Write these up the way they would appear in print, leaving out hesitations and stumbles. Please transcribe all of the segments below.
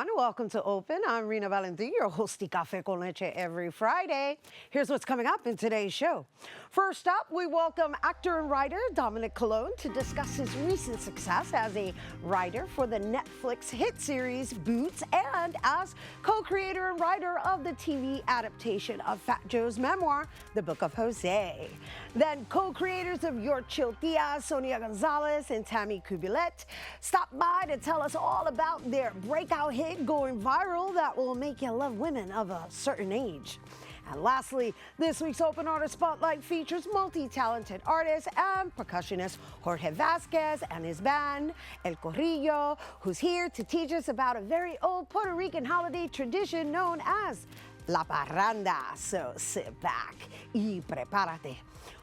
everyone. Welcome to Open. I'm Rhina Valentin, your host of Café con Leche every Friday. Here's what's coming up in today's show. First up, we welcome actor and writer Dominic Colon to discuss his recent success as a writer for the Netflix hit series Boots and as co-creator and writer of the TV adaptation of Fat Joe's memoir, The Book of Jose. Then co-creators of Your Chill Tia, Sonia Gonzalez and Tammi Cubilette, stop by to tell us all about their breakout hit going viral that will make you love women of a certain age. And lastly, this week's Open Artist Spotlight features multi-talented artist and percussionist Jorge Vazquez and his band, El Corrillo, who's here to teach us about a very old Puerto Rican holiday tradition known as La Parranda. So sit back y prepárate.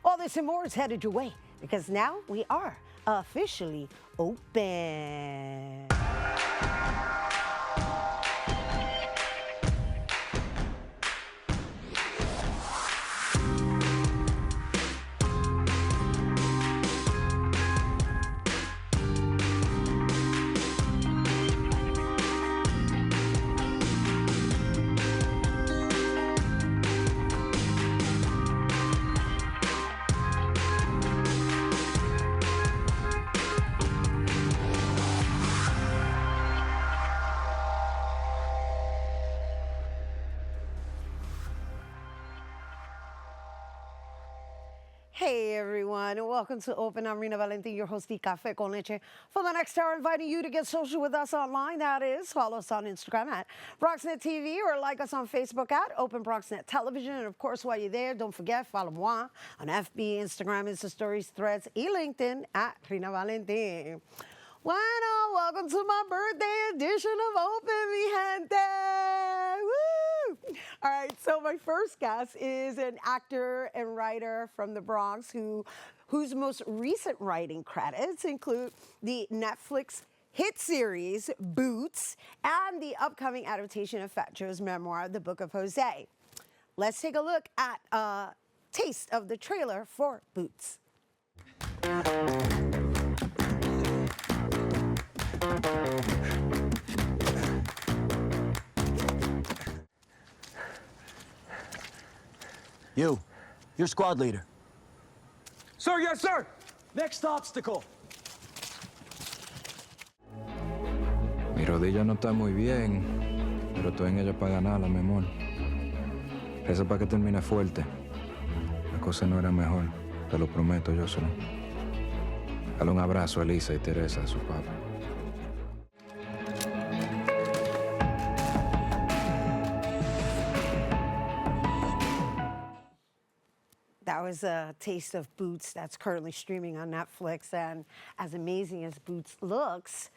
All this and more is headed your way because now we are officially open. Hey everyone, and welcome to Open. I'm Rhina Valentin, your host of Café con Leche. For the next hour, inviting you to get social with us online. That is, follow us on Instagram at Bronxnet TV or like us on Facebook at Open Bronxnet Television. And of course, while you're there, don't forget, follow moi on FB, Instagram, Insta Stories, Threads, and LinkedIn at Rhina Valentin. Bueno, welcome to my birthday edition of Open, mi gente. Woo! All right, so my first guest is an actor and writer from the Bronx whose most recent writing credits include the Netflix hit series Boots and the upcoming adaptation of Fat Joe's memoir, The Book of Jose. Let's take a look at a taste of the trailer for Boots. You're squad leader. Sir, yes, sir. Next obstacle. Mi rodilla no está muy bien, pero estoy en ella para ganarla, mi amor. Reza para que termine fuerte. La cosa no era mejor, te lo prometo, yo solo. Dale un abrazo a Elisa y Teresa, a su papá. That was a taste of Boots that's currently streaming on Netflix. And as amazing as Boots looks,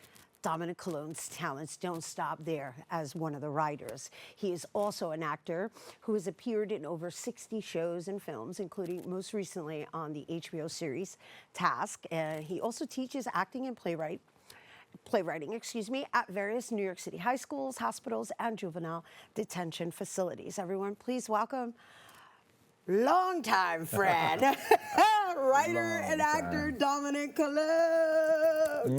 Dominic Colon's talents don't stop there as one of the writers. He is also an actor who has appeared in over 60 shows and films, including most recently on the HBO series Task. He also teaches acting and playwriting, at various New York City high schools, hospitals, and juvenile detention facilities. Everyone, please welcome longtime friend, writer and actor Dominic Colon.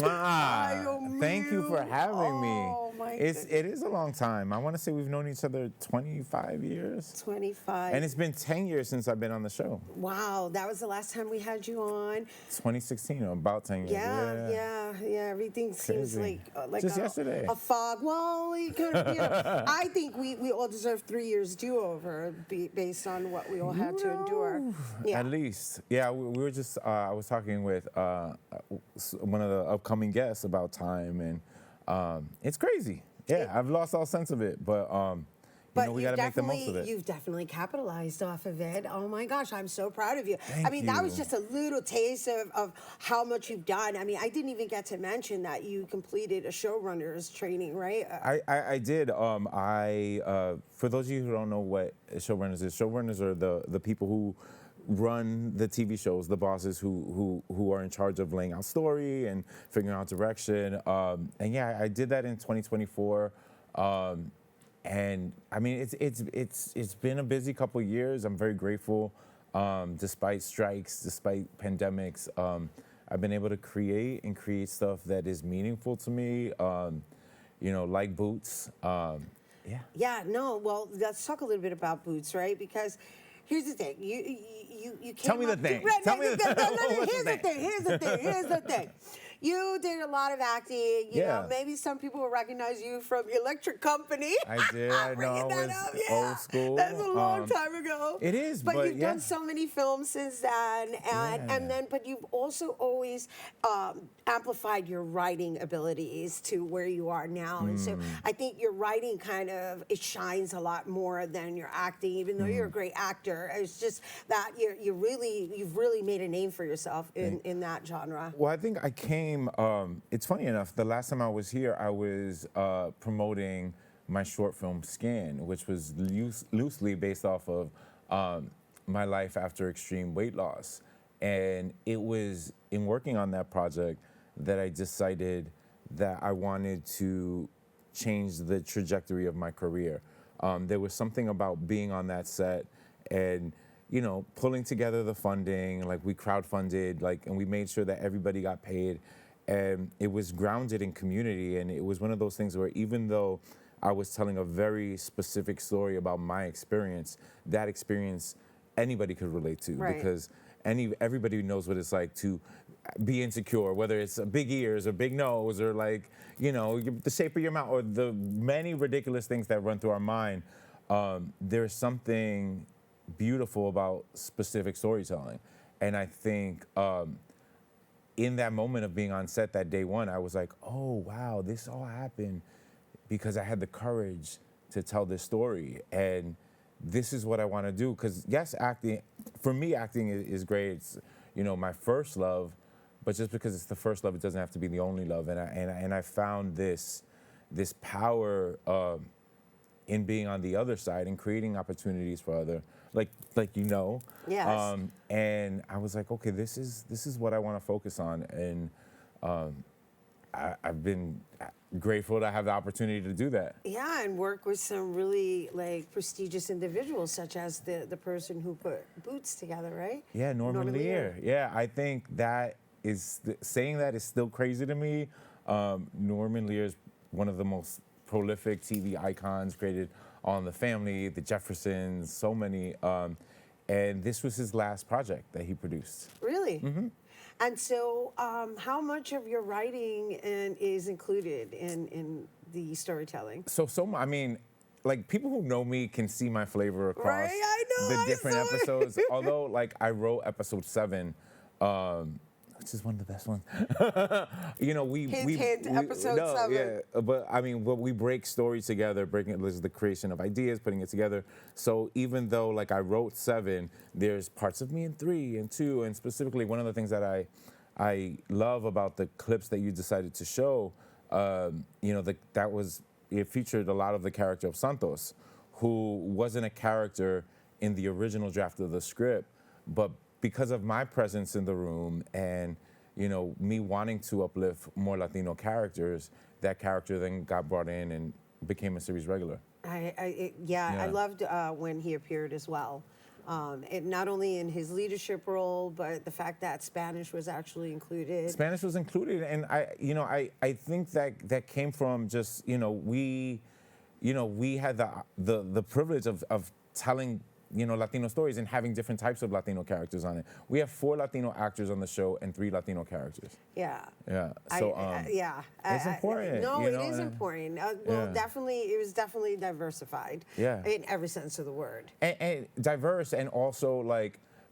Thank you for having me. Oh, my It is a long time. I want to say we've known each other 25 years. 25. And it's been 10 years since I've been on the show. Wow, that was the last time we had you on. 2016, about 10 years. Yeah. Everything seems Crazy. like Just yesterday. A fog. Well, we kind of, I think we all deserve 3 years do-over based on what we all had to endure. Yeah. At least. Yeah, we were just, I was talking with one of the upcoming guests about time, and it's crazy. Yeah, I've lost all sense of it, but we got to make the most of it. You've definitely capitalized off of it. Oh my gosh, I'm so proud of you. Thank you. That was just a little taste of how much you've done. I mean, I didn't even get to mention that you completed a showrunner's training, right? I did. For those of you who don't know what showrunners are the people who run the TV shows, the bosses who are in charge of laying out story and figuring out direction. And yeah, I did that in 2024. And I mean, it's been a busy couple of years. I'm very grateful. Despite strikes, despite pandemics, I've been able to create stuff that is meaningful to me. like Boots. Yeah, no, well, let's talk a little bit about Boots, right? Because here's the thing. You came Tell me the up- thing. Right, Tell me the thing. What's Here's the the thing. Here's the thing. You did a lot of acting. You know, Yeah. maybe some people will recognize you from Electric Company. I did. I know. Bringing that It was up, yeah. old school. That's a long time ago. It is, but you've yeah. done so many films since then, but you've also always amplified your writing abilities to where you are now. And so I think your writing it shines a lot more than your acting, even though you're a great actor. It's just that you've really made a name for yourself in that genre. Well, I think I came. It's funny enough. The last time I was here, I was promoting my short film Skin, which was loosely based off of my life after extreme weight loss. And it was in working on that project that I decided that I wanted to change the trajectory of my career. There was something about being on that set and pulling together the funding. Like we crowdfunded, and we made sure that everybody got paid. And it was grounded in community. And it was one of those things where even though I was telling a very specific story about my experience, that experience anybody could relate to. Right. Because everybody knows what it's like to be insecure, whether it's big ears or big nose or the shape of your mouth or the many ridiculous things that run through our mind. There's something beautiful about specific storytelling. And I think in that moment of being on set that day one, I was like, oh, wow, this all happened because I had the courage to tell this story. And this is what I want to do. Because yes, for me, acting is great. It's, my first love, but just because it's the first love, it doesn't have to be the only love. And I found this power in being on the other side and creating opportunities for other, Yes. And I was like, okay, this is what I want to focus on. And I've been grateful to have the opportunity to do that. Yeah, and work with some really prestigious individuals, such as the person who put Boots together, right? Yeah, Norman Lear. Yeah, I think that saying that is still crazy to me. Norman Lear is one of the most prolific TV icons, created on The Family, The Jeffersons, so many. And this was his last project that he produced. Really? Mm-hmm. And so how much of your writing is included in the storytelling? I mean, people who know me can see my flavor across Right, I know, the I different saw it. episodes. Although, I wrote episode 7, which is one of the best ones. Hint, episode 7. Yeah, but I mean, we break stories together, the creation of ideas, putting it together. So even though I wrote 7, there's parts of me in 3 and 2, and specifically one of the things that I love about the clips that you decided to show, it featured a lot of the character of Santos, who wasn't a character in the original draft of the script, but because of my presence in the room and me wanting to uplift more Latino characters, that character then got brought in and became a series regular. I loved when he appeared as well. Not only in his leadership role, but the fact that Spanish was actually included. Spanish was included, and I think that came from just we had the privilege of telling Latino stories and having different types of Latino characters on it. We have 4 Latino actors on the show and 3 Latino characters. Yeah. Yeah. So it's important. It is important. Definitely, it was definitely diversified. Yeah. In every sense of the word. And diverse, and also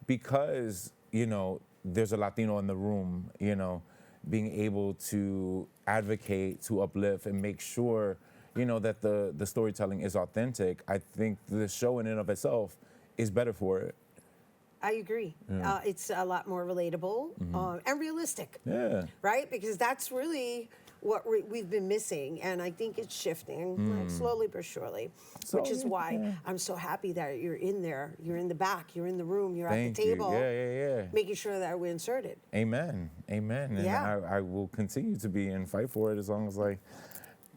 because there's a Latino in the room, being able to advocate, to uplift, and make sure that the storytelling is authentic. I think the show in and of itself is better for it. I agree. Yeah. It's a lot more relatable and realistic. Yeah. Right? Because that's really what we've been missing, and I think it's shifting slowly but surely, which is why I'm so happy that you're in there. You're in the back. You're in the room. You're at the table. Yeah. Making sure that we're inserted. Amen. And Yeah. I will continue to be and fight for it as long as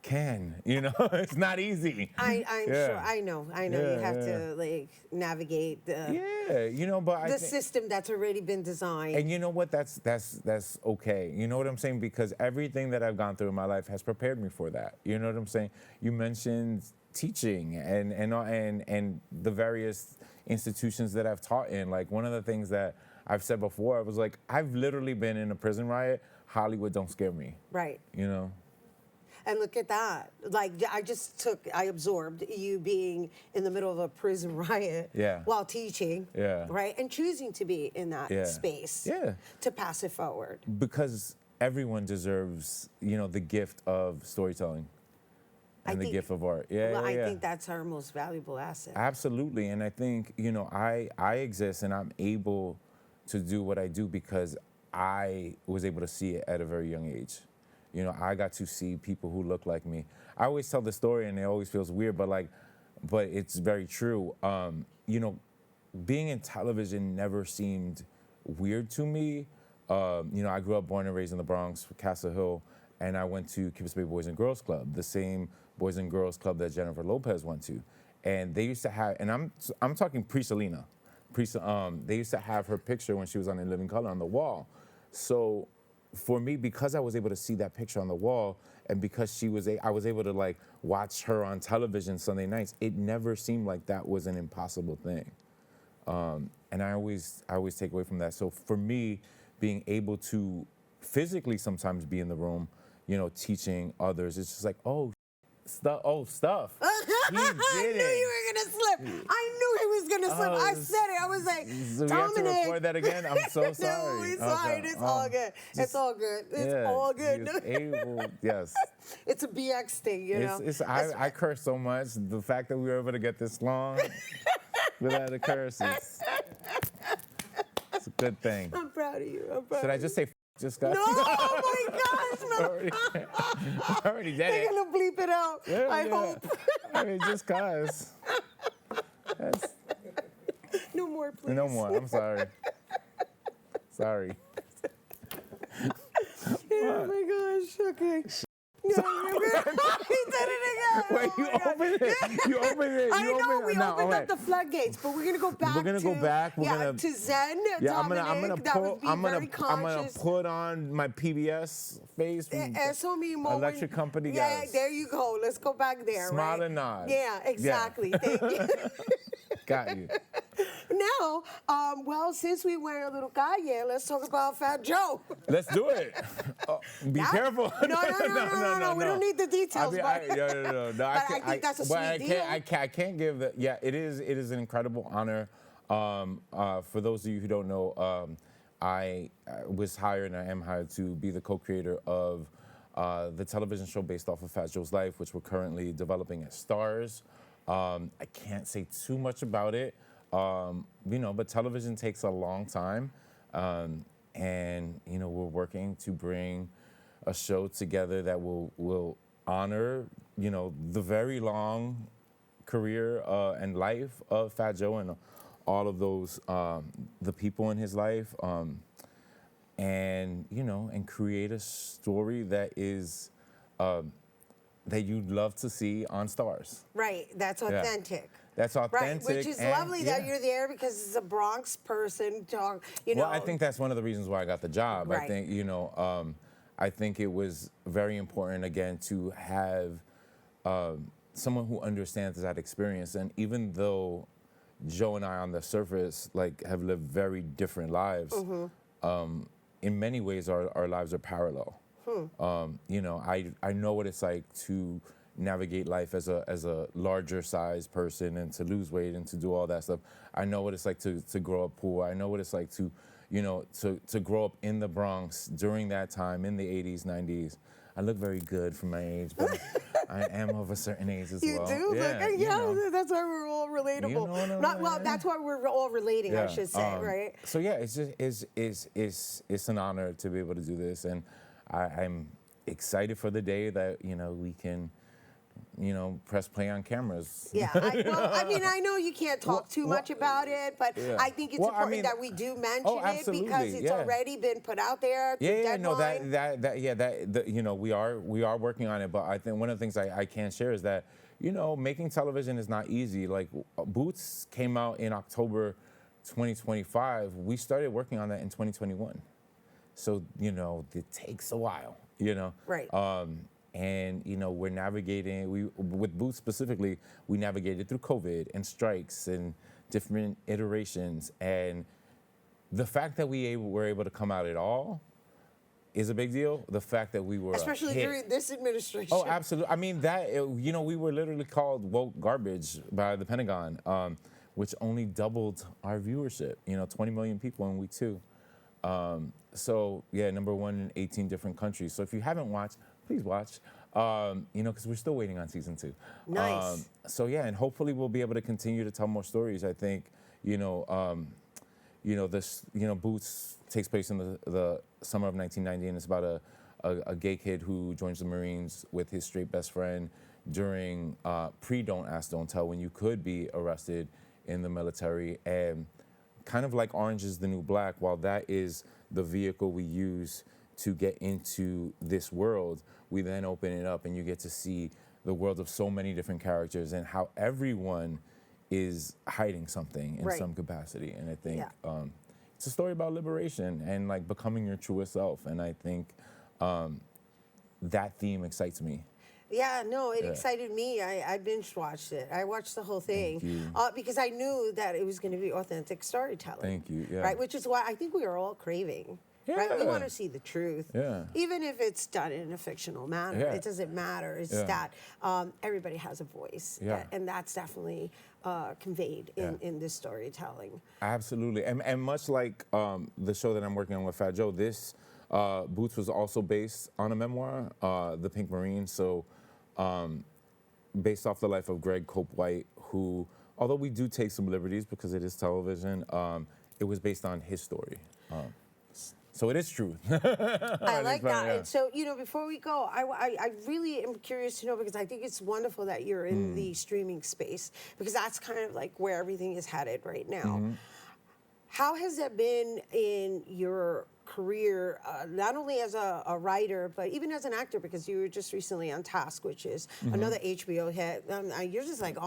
can. It's not easy. I'm Yeah. sure. I know. Yeah, You have yeah. to like navigate the But I think, system that's already been designed. and you know what? That's okay. You know what I'm saying? Because everything that I've gone through in my life has prepared me for that. You know what I'm saying? You mentioned teaching and the various institutions that I've taught in. Like, one of the things that I've said before, I was like, I've literally been in a prison riot. Hollywood don't scare me. Right. You know? And look at that. Like, I absorbed you being in the middle of a prison riot while teaching. Yeah. Right? And choosing to be in that Yeah. space. Yeah. To pass it forward. Because everyone deserves, the gift of storytelling and the gift of art. Well, I think that's our most valuable asset. Absolutely. And I think, I exist and I'm able to do what I do because I was able to see it at a very young age. I got to see people who look like me. I always tell the story and it always feels weird, but it's very true. Being in television never seemed weird to me. I grew up born and raised in the Bronx, Castle Hill, and I went to Cubilette Bay Boys and Girls Club, the same Boys and Girls Club that Jennifer Lopez went to. And they used to have, and I'm talking pre-Selena. They used to have her picture when she was on In Living Color on the wall. So for me, because I was able to see that picture on the wall, and because I was able to watch her on television Sunday nights, it never seemed like that was an impossible thing. And I always take away from that. So for me, being able to physically sometimes be in the room, teaching others, it's just like, stuff. He did I knew you were gonna slip. I knew he was gonna slip. I said it. I was like, So Dominic. we have to record that again? I'm so sorry. No, it's fine. It's all good. It's all good. It's all good. Yes. It's a BX thing, you know. I curse so much. The fact that we were able to get this long without a curse it's a good thing. I'm proud of you. I'm proud Should I of just say just guys? No, oh my gosh, no. I already did They're it. gonna bleep it out. Yeah, I hope. I mean, just cause. No more, please. No more. I'm sorry. Sorry. Oh my gosh. Okay. Yeah, he did it again. Wait, Oh you my God. opened it. You opened it. I You know opened we it. No, opened okay. up the floodgates, but we're gonna go back. We're gonna go back. We're gonna to Zen. Yeah, Dominic, I'm gonna that would be very I'm gonna conscious. put on my PBS face from Eso mismo. Electric Company Yeah, guys. there you go. Let's go back there. Smile right? and nod. Yeah, exactly. Thank you. Got you. Now, well, since we went a little calle, let's talk about Fat Joe. Let's do it. Be careful. No. We don't need the details. No. But I think that's a sweet deal. I can't give that. Yeah, it is an incredible honor. For those of you who don't know, I was hired and I am hired to be the co-creator of the television show based off of Fat Joe's life, which we're currently developing at Stars. I can't say too much about it, but television takes a long time, and we're working to bring a show together that will honor the very long career and life of Fat Joe and all of those the people in his life, and create a story that is. That you'd love to see on Stars. Right, that's authentic. That's authentic. Right, which is lovely that you're there because it's a Bronx person. Well, I think that's one of the reasons why I got the job. Right. I think, I think it was very important, again, to have someone who understands that experience. And even though Joe and I on the surface, have lived very different lives, in many ways our lives are parallel. I know what it's like to navigate life as a larger size person and to lose weight and to do all that stuff. I know what it's like to grow up poor. I know what it's like to grow up in the Bronx during that time in the 80s, 90s. I look very good for my age, but I am of a certain age as well. You do? That's why we're all relatable. That's why we're all relating, I should say, right? So yeah, it's an honor to be able to do this, and I'm excited for the day that we can press play on cameras. Yeah, I know you can't talk too much about it, but Yeah. I think it's Well, I important mean- that we do mention Oh, it because absolutely, it's yeah. already been put out there. To Yeah, no, deadline. we are working on it. But I think one of the things I can share is that making television is not easy. Like Boots came out in October 2025. We started working on that in 2021. So it takes a while. Right. And we're navigating. With Boots specifically, we navigated through COVID and strikes and different iterations. And the fact that we were able to come out at all is a big deal. The fact that we were Especially a hit. during this administration. Oh, absolutely. I mean we were literally called woke garbage by the Pentagon, which only doubled our viewership. 20 million people in week 2. So yeah, number 1 in 18 different countries. So if you haven't watched, please watch. Because we're still waiting on season 2. Nice. So yeah, and hopefully we'll be able to continue to tell more stories. I think Boots takes place in the summer of 1990, and it's about a gay kid who joins the Marines with his straight best friend during pre-Don't Ask, Don't Tell, when you could be arrested in the military. And kind of like Orange is the New Black, while that is the vehicle we use to get into this world, we then open it up and you get to see the world of so many different characters and how everyone is hiding something in Right. some capacity. And I think Yeah. it's a story about liberation and like becoming your truest self. And I think that theme excites me. Yeah, no, it excited me. I binge watched it. I watched the whole thing you. Because I knew that it was going to be authentic storytelling. Thank you, yeah. Right, which is why I think we are all craving. Right, we Yeah. want to see the truth. Yeah. Even if it's done in a fictional manner, Yeah. it doesn't matter. It's Yeah. that everybody has a voice, Yeah. and that's definitely conveyed in this storytelling. Absolutely. And much like the show that I'm working on with Fat Joe, this Boots was also based on a memoir, The Pink Marine. So based off the life of Greg Cope White, who, although we do take some liberties because it is television, it was based on his story. So it is true. I like that. Yeah. And so, before we go, I really am curious to know, because I think it's wonderful that you're in the streaming space, because that's kind of like where everything is headed right now. How has that been in your career, not only as a writer, but even as an actor, because you were just recently on Task, which is another HBO hit. You're just like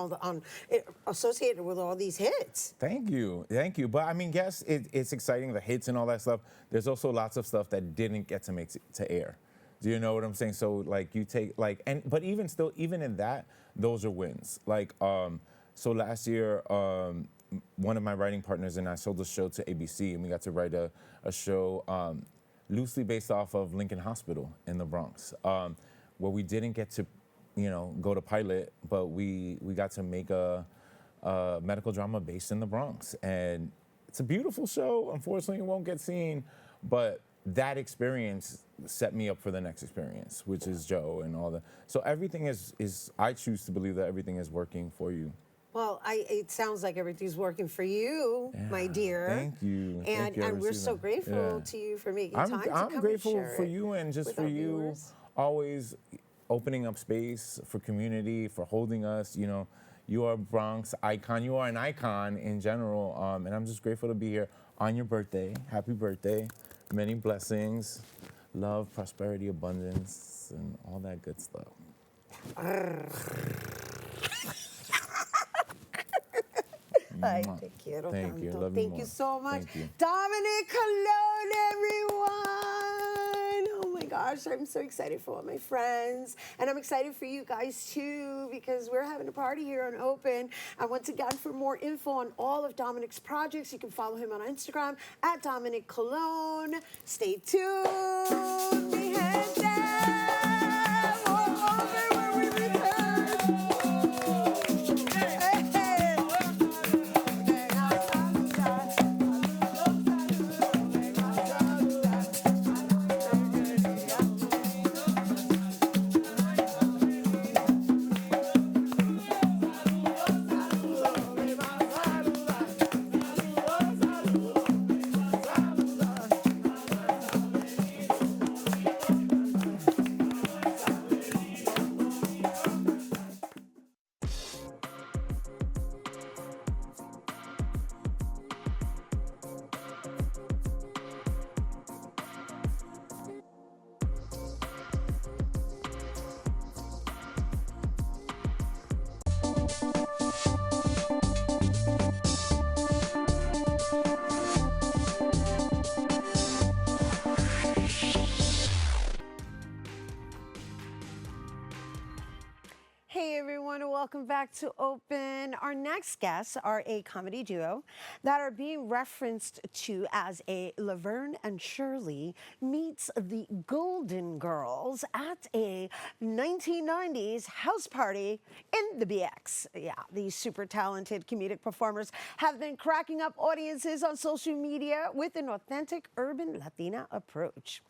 associated with all these hits. Thank you. But I mean, yes, it's exciting, the hits and all that stuff. There's also lots of stuff that didn't get to make to air. Do you know what I'm saying? So like you take but even still, even in that, those are wins. Like so last year, one of my writing partners and I sold the show to ABC, and we got to write a show loosely based off of Lincoln Hospital in the Bronx, where we didn't get to, go to pilot, but we got to make a medical drama based in the Bronx. And it's a beautiful show. Unfortunately, it won't get seen, but that experience set me up for the next experience, which is Joe and all that. So everything is I choose to believe that everything is working for you. Well, it sounds like everything's working for you, my dear. Thank you. And we're so grateful to you for making time to come I'm grateful and share for it you and just with for our you viewers. always opening up space for community, for holding us. You are a Bronx icon. You are an icon in general. And I'm just grateful to be here on your birthday. Happy birthday. Many blessings, love, prosperity, abundance, and all that good stuff. Ay, te quiero Thank tanto. you. Love you Thank you more. so much. Thank you. Dominic Colon, everyone. Oh my gosh, I'm so excited for all my friends. And I'm excited for you guys too, because we're having a party here on Open. And once again, for more info on all of Dominic's projects, you can follow him on Instagram at Dominic Colon. Stay tuned. Mi gente. All over when we return. Hey, hey. welcome back to Open. Our next guests are a comedy duo that are being referenced to as a Laverne and Shirley meets the Golden Girls at a 1990s house party in the BX. Yeah, these super talented comedic performers have been cracking up audiences on social media with an authentic urban Latina approach.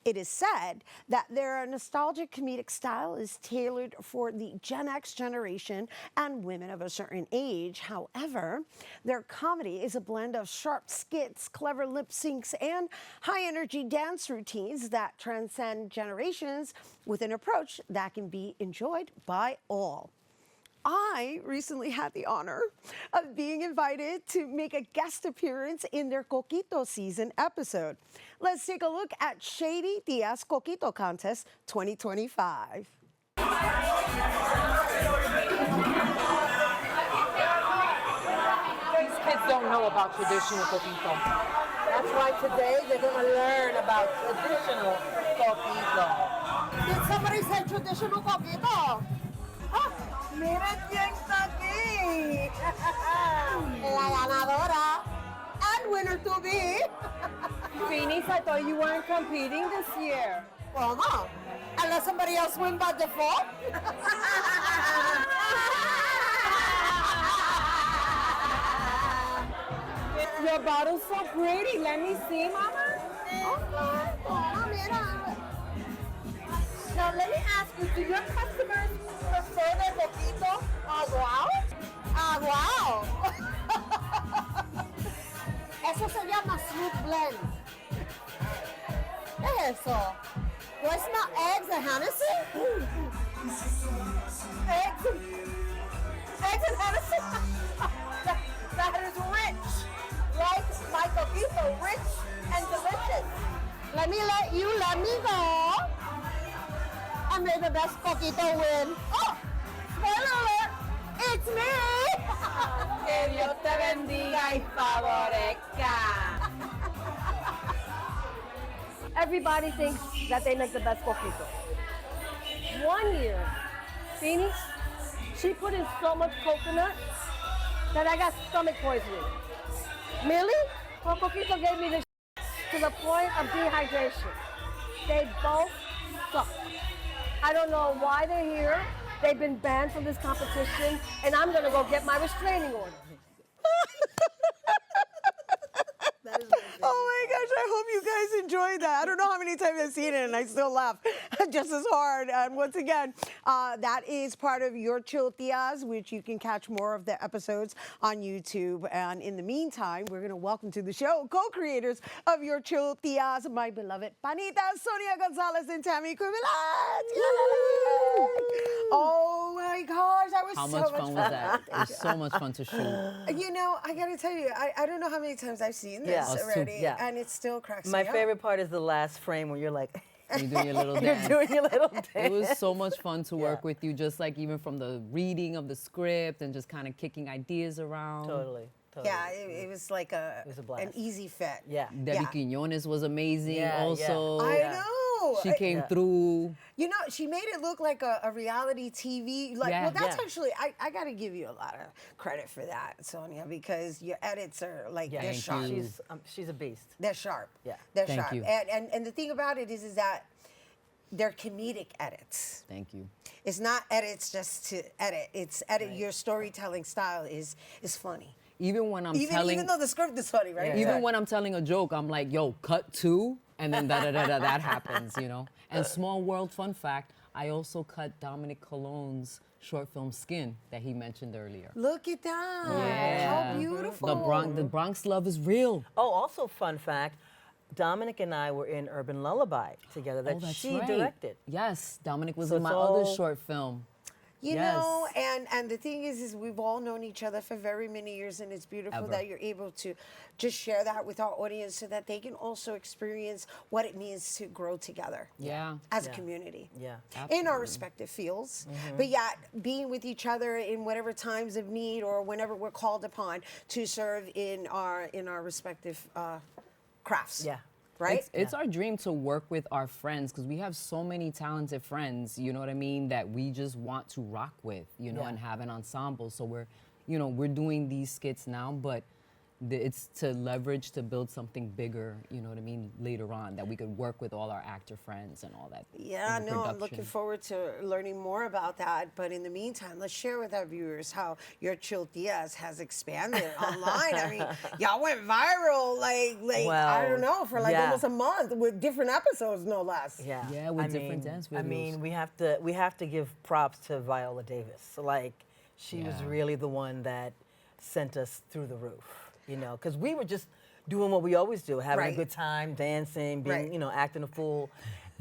It is said that their nostalgic comedic style is tailored for the Gen X generation and women of a certain age. However, their comedy is a blend of sharp skits, clever lip syncs, and high-energy dance routines that transcend generations with an approach that can be enjoyed by all. I recently had the honor of being invited to make a guest appearance in their Coquito season episode. Let's take a look at Shady Diaz Coquito Contest 2025. These kids don't know about traditional coquito. That's why today they're going to learn about traditional coquito. Did somebody say traditional coquito? Miren quién está aquí. La ganadora and winner to be. Phoenix, I thought you weren't competing this year. Well, no. Unless somebody else win by default. Your bottle's so pretty. Let me see, Mama. Now, let me ask you, do your customers prefer their coquito aguao? Aguao. Eso se llama sweet blend. ¿Qué es eso? Do I smell eggs and Hennessy? Eggs and Hennessy? that is rich. Like my coquito, rich and delicious. Let me go. I made the best coquito win. Oh, spoiler alert, it's me. Que Dios te bendiga y favorezca. Everybody thinks that they make the best coquito. One year, Phoenix, she put in so much coconut that I got stomach poisoning. Millie, her coquito gave me the to the point of dehydration. They both suck. I don't know why they're here. They've been banned from this competition, and I'm gonna go get my restraining order. Oh my gosh, I hope you guys enjoyed that. I don't know how many times I've seen it and I still laugh just as hard. And once again, that is part of Your Chill Tias, which you can catch more of the episodes on YouTube. And in the meantime, we're going to welcome to the show co-creators of Your Chill Tias, my beloved Panitas, Sonia, Gonzalez, and Tammi, Cubilette. Oh my gosh, that was How so much fun was that? It was so much fun to shoot. You know, I got to tell you, I don't know how many times I've seen this already, and it still cracks me My up. favorite part is the last frame where you're like, You're doing your little dance. you're doing your little dance. It was so much fun to work with you, just like even from the reading of the script and just kind of kicking ideas around. Totally. Yeah, it was like was a blast. an easy fit. Yeah. Debbie Quiñones was amazing Yeah, also. I know. She came through. You know, she made it look like a reality TV. Like, Yeah. well, that's Yeah. actually, I got to give you a lot of credit for that, Sonia, because your edits are like, they're Thank sharp. you. She's a beast. They're sharp. Yeah. They're Thank sharp. you. And the thing about it is that they're comedic edits. Thank you. It's not edits just to edit. It's edit. Your storytelling style is funny. Even when I'm Even though the script is funny, right? Even when I'm telling a joke, I'm like, yo, cut two, and then that happens, you know? And small world fun fact, I also cut Dominic Colon's short film Skin that he mentioned earlier. Look at that. Yeah. How beautiful. The Bronx love is real. Oh, also fun fact, Dominic and I were in Urban Lullaby together that that's she right. directed. Yes, Dominic was So in my it's other all- short film. You Yes. know, and the thing is we've all known each other for very many years, and it's beautiful Ever. that you're able to just share that with our audience so that they can also experience what it means to grow together. Yeah. As a Yeah. community. Yeah. In our respective fields. But yet, being with each other in whatever times of need or whenever we're called upon to serve in our respective crafts. Yeah. right? It's our dream to work with our friends because we have so many talented friends, you know what I mean, that we just want to rock with, you know, and have an ensemble. So we're doing these skits now, but it's to leverage to build something bigger, you know what I mean, later on, that we could work with all our actor friends and all that. Yeah, in the no, I'm production. looking forward to learning more about that. But in the meantime, let's share with our viewers how your Chiltias has expanded online. I mean, y'all went viral, like I don't know, for like almost a month with different episodes, no less. Yeah. Yeah, with different dance videos. I mean, we have to give props to Viola Davis. Like, she was really the one that sent us through the roof. You know, because we were just doing what we always do, having a good time, dancing, being, you know, acting a fool.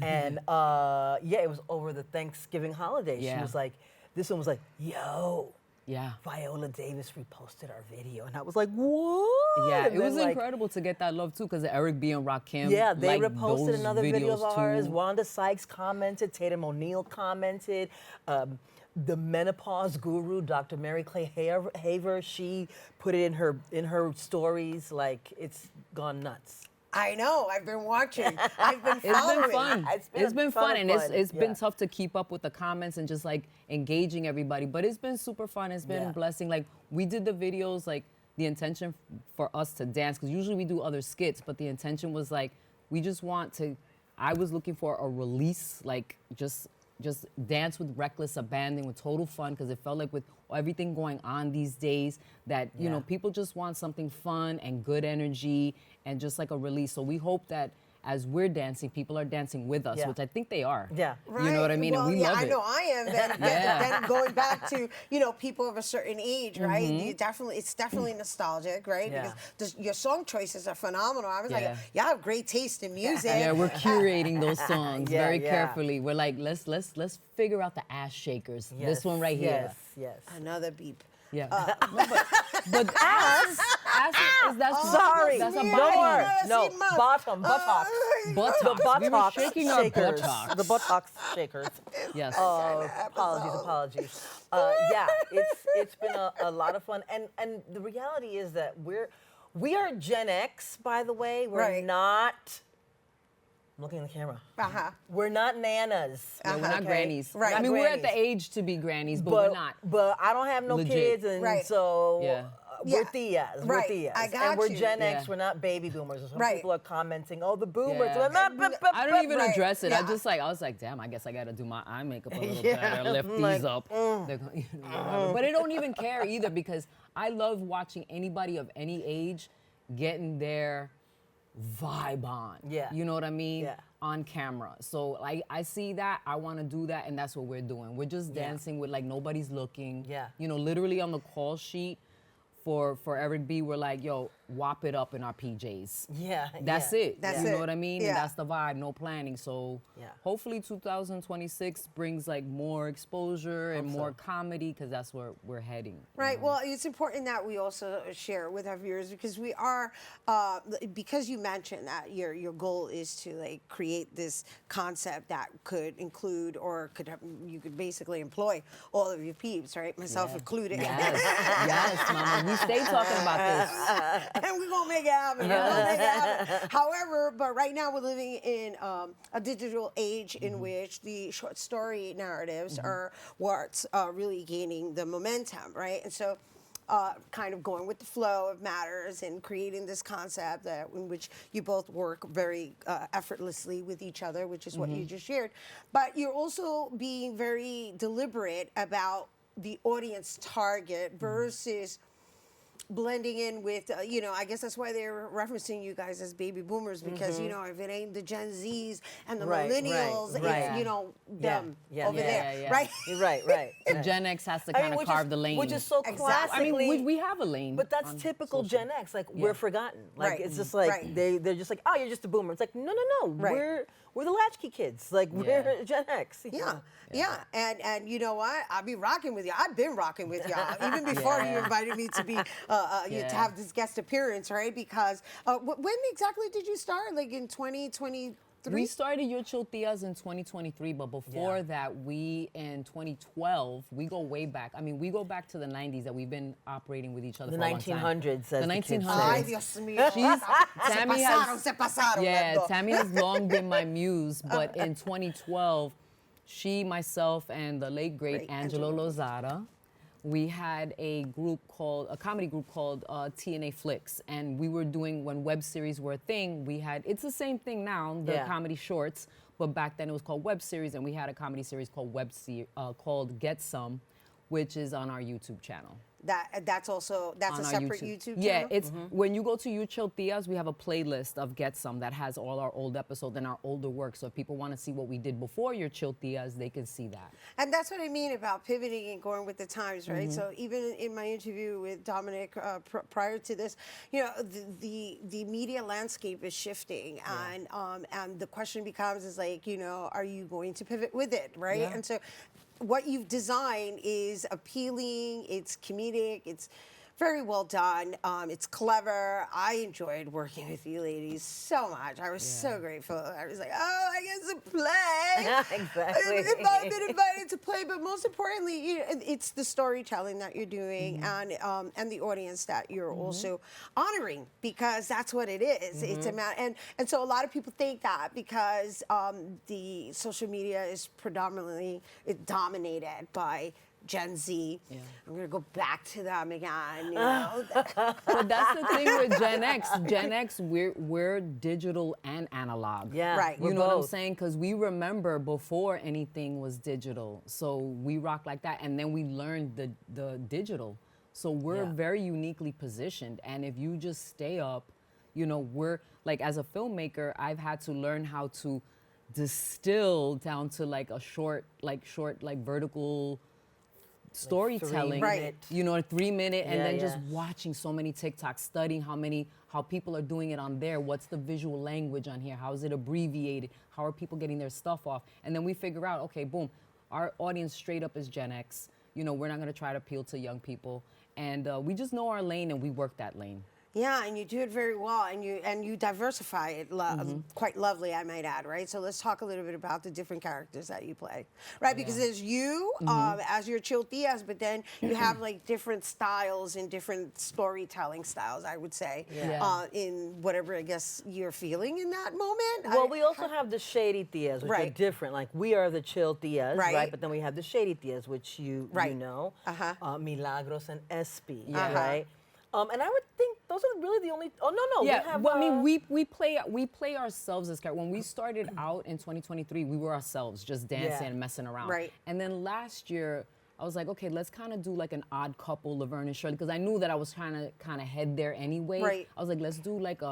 And it was over the Thanksgiving holiday. Yeah. She was like, this one was like, yo, Yeah. Viola Davis reposted our video. And I was like, what? Yeah, And it was then, like, incredible to get that love too, because Eric B and Rakim. yeah, they liked reposted those another video of videos, ours. too. Wanda Sykes commented. Tatum O'Neal commented. The menopause guru, Dr. Mary Clay Haver, she put it in her stories. Like, it's gone nuts. I know. I've been watching. I've been It's following. been fun. It's been a ton fun, of and fun. it's been Yeah. tough to keep up with the comments and just like engaging everybody. But it's been super fun. It's been a blessing. Like, we did the videos, like the intention for us to dance, because usually we do other skits, but the intention was like, we just want to. I was looking for a release, like just dance with reckless abandon, with total fun, because it felt like with everything going on these days that, you know, people just want something fun and good energy and just like a release. So we hope that as we're dancing, people are dancing with us, which I think they are. Yeah. You know what I mean? Well, and we love I it. know I am. Then going back to, you know, people of a certain age, right? You it's definitely nostalgic, right? Yeah. Because your song choices are phenomenal. I was like, Yeah. y'all have great taste in music. Yeah, we're curating those songs very yeah. carefully. We're like, let's figure out the ass shakers. This one right here. Yes. Another beep. Yeah. No, but ass is that's Sorry. That's a No body. more. No. See, Mom. Bottom. Buttocks. Buttocks. We were Buttocks shaking our shakers. buttocks. The buttocks shakers. Yes. Apologies. Yeah, it's been a lot of fun, and the reality is that we are Gen X, by the way. We're not. I'm looking at the camera. We're not nanas. Yeah, we're not grannies. Right. I mean, we're at the grannies. age to be grannies, but we're not. But I don't have no Legit. kids, and so Yeah. we're tias. We're Right. tias. I got and we're you. Gen X. Yeah. We're not baby boomers. Some Right. people are commenting, "Oh, the boomers." Yeah. I don't even Right. address it. Yeah. I was like, damn, I guess I got to do my eye makeup a little better, lift these up. They're going, you know, whatever. But I don't even care either, because I love watching anybody of any age getting their vibe on. Yeah. You know what I mean? Yeah. On camera. So I see that, I want to do that, and that's what we're doing. We're just dancing with like nobody's looking. Yeah. You know, literally on the call sheet for Eric B, we're like, yo, whop it up in our PJs. Yeah. That's yeah. it. That's you it. know what I mean? Yeah. And that's the vibe, no planning. So hopefully 2026 brings like more exposure and more comedy, because that's where we're heading. Right. Well, it's important that we also share with our viewers, because we are, because you mentioned that your goal is to like create this concept that could include, or you could basically employ all of your peeps, right? Myself included. Yes, yes, mama. We stay talking about this. And we're gonna make it happen. We're gonna make it happen. However, but right now we're living in a digital age in which the short story narratives are what's really gaining the momentum, right? And so kind of going with the flow of matters and creating this concept in which you both work very effortlessly with each other, which is what you just shared. But you're also being very deliberate about the audience target versus blending in with, you know, I guess that's why they're referencing you guys as baby boomers, because, you know, if it ain't the Gen Zs and the millennials, it's, you know, them over there, right? Right. So Gen X has to kind of carve the lane. Which is so classically. I mean, we have a lane. But that's typical Gen X. Like, we're forgotten. Like, it's just like, they're just like, oh, you're just a boomer. It's like, no. We're the latchkey kids. Like, we're Gen X. Yeah. And you know what? I'll be rocking with you. I've been rocking with y'all even before you invited me to be to have this guest appearance, right? Because when exactly did you start? Like in 2020? We started Your Chiltias in 2023, but before that, we in 2012, we go way back. I mean, we go back to the 90s that we've been operating with each other The for a long time. 1900s, The as the kids 1900s. say. Ay, Dios mío. Tammi se pasaron. Yeah, las dos. Tammi has long been my muse, but in 2012, she, myself, and the late great Angelo Lozada, we had a comedy group called TNA Flicks, and we were doing, when web series were a thing, it's the same thing now, the comedy shorts, but back then it was called web series, and we had a comedy series called Get Some, which is on our YouTube channel. That's a separate YouTube channel? Yeah, it's when you go to You Chiltias, we have a playlist of Get Some that has all our old episodes and our older work. So if people want to see what we did before Your Chiltias, they can see that. And that's what I mean about pivoting and going with the times, right? So even in my interview with Dominic prior to this, you know, the media landscape is shifting, and the question becomes is like, you know, are you going to pivot with it, right? Yeah. And so what you've designed is appealing, it's comedic, it's very well done, it's clever. I enjoyed working with you ladies so much. I was so grateful. I was like, oh, I get to play. Exactly. If I've been invited to play, but most importantly, you know, it's the storytelling that you're doing and the audience that you're also honoring, because that's what it is. It's a matter, and so a lot of people think that because the social media is predominantly dominated by Gen Z. I'm gonna go back to them again. You know? But that's the thing with Gen X. Gen X, we're digital and analog. Yeah, right. You know what I'm saying? Because we remember before anything was digital, so we rock like that, and then we learned the digital. So we're very uniquely positioned, and if you just stay up, you know, we're like, as a filmmaker, I've had to learn how to distill down to like a short vertical storytelling, Right. you know, a 3-minute, and Yeah, then yeah. just watching so many TikToks, studying how people are doing it on there, what's the visual language on here, how is it abbreviated, how are people getting their stuff off, and then we figure out, okay, boom, our audience straight up is Gen X, you know, we're not going to try to appeal to young people, and we just know our lane and we work that lane. Yeah, and you do it very well, and you diversify it quite lovely, I might add, right? So let's talk a little bit about the different characters that you play, right? Because there's you as your Chiltias, but then you have like different styles and different storytelling styles, I would say, in whatever I guess you're feeling in that moment. Well, we also have the shady tias, which are different. Like, we are the chill tias, right? But then we have the shady tias, which you know, Milagros and Espi, right? And I would think those are really the only. Oh no, Yeah, we have, well, I mean, we play ourselves as characters. When we started out in 2023, we were ourselves, just dancing and messing around. Right. And then last year, I was like, okay, let's kind of do like an Odd Couple, Laverne and Shirley, because I knew that I was trying to kind of head there anyway. Right. I was like, let's do like